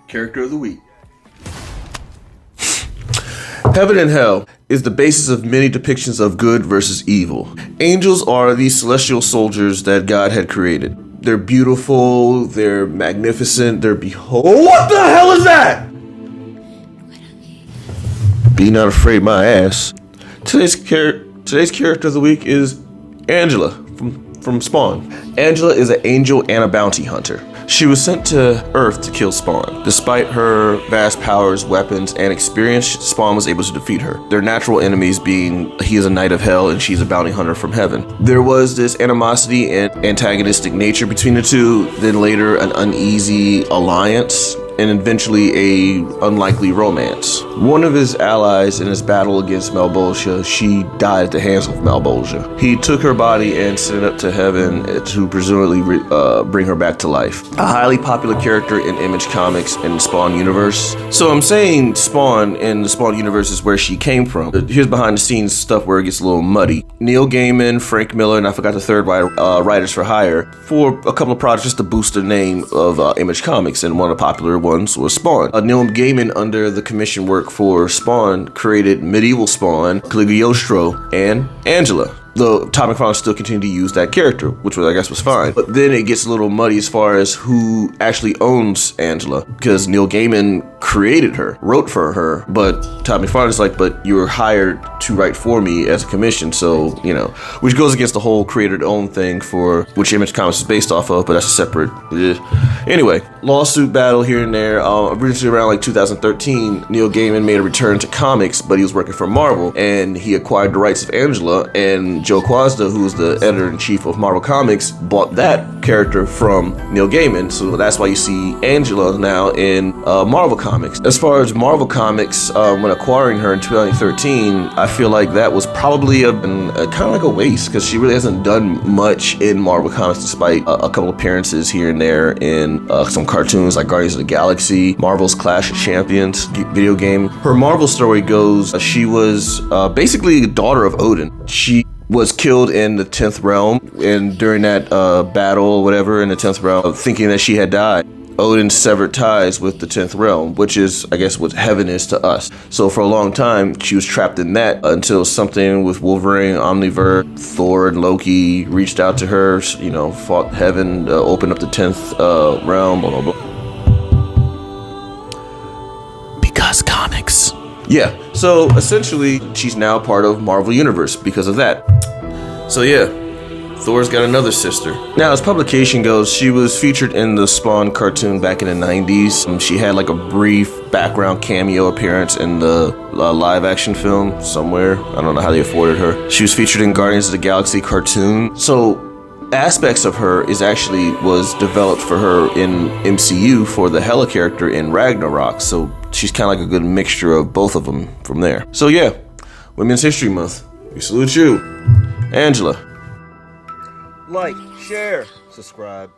Character of the Week. Heaven and hell is the basis of many depictions of good versus evil. Angels are these celestial soldiers that God had created. They're beautiful, they're magnificent, they're what the hell is that? Be not afraid my ass. Today's character of the week is Angela from Spawn. Angela is an angel and a bounty hunter. She was sent to Earth to kill Spawn. Despite her vast powers, weapons, and experience, Spawn was able to defeat her. Their natural enemies being he is a knight of hell and she's a bounty hunter from heaven. There was this animosity and antagonistic nature between the two, then later an uneasy alliance, and eventually a unlikely romance. One of his allies in his battle against Malebolgia, she died at the hands of Malebolgia. He took her body and sent it up to heaven to presumably bring her back to life. A highly popular character in Image Comics and the Spawn universe. So I'm saying Spawn in the Spawn universe is where she came from. Here's behind the scenes stuff where it gets a little muddy. Neil Gaiman, Frank Miller, and I forgot the third writers for hire for a couple of projects just to boost the name of Image Comics, and one of the popular ones was Spawn. Neil Gaiman, under the commission work for Spawn, created Medieval Spawn, Cagliostro, and Angela. Though Todd McFarlane still continued to use that character, which I guess was fine. But then it gets a little muddy as far as who actually owns Angela, because Neil Gaiman created her, wrote for her, but Todd McFarlane's like, but you were hired to write for me as a commission, so, which goes against the whole creator-owned thing for which Image Comics is based off of, but that's a separate. Anyway, lawsuit battle here and there. Originally around like 2013, Neil Gaiman made a return to comics, but he was working for Marvel, and he acquired the rights of Angela, and Joe Quazda, who was the editor-in-chief of Marvel Comics, bought that character from Neil Gaiman, so that's why you see Angela now in Marvel Comics. As far as Marvel Comics, when acquiring her in 2013, I feel like that was probably kind of like a waste, because she really hasn't done much in Marvel Comics, despite a couple appearances here and there in some cartoons like Guardians of the Galaxy, Marvel's Clash of Champions video game. Her Marvel story goes, she was basically the daughter of Odin. She was killed in the 10th realm, and during that battle or whatever in the 10th realm, thinking that she had died, Odin severed ties with the 10th realm, which is, I guess, what heaven is to us. So for a long time, she was trapped in that until something with Wolverine, Omniverse, Thor, and Loki reached out to her, fought heaven, opened up the 10th realm, blah, blah, blah. Because comics. Yeah, so essentially, she's now part of Marvel Universe because of that. So yeah, Thor's got another sister. Now, as publication goes, she was featured in the Spawn cartoon back in the 90s. She had like a brief background cameo appearance in the live action film somewhere. I don't know how they afforded her. She was featured in Guardians of the Galaxy cartoon. So aspects of her was developed for her in MCU for the Hela character in Ragnarok. So she's kind of like a good mixture of both of them from there. So yeah, Women's History Month. We salute you, Angela. Like, share, subscribe.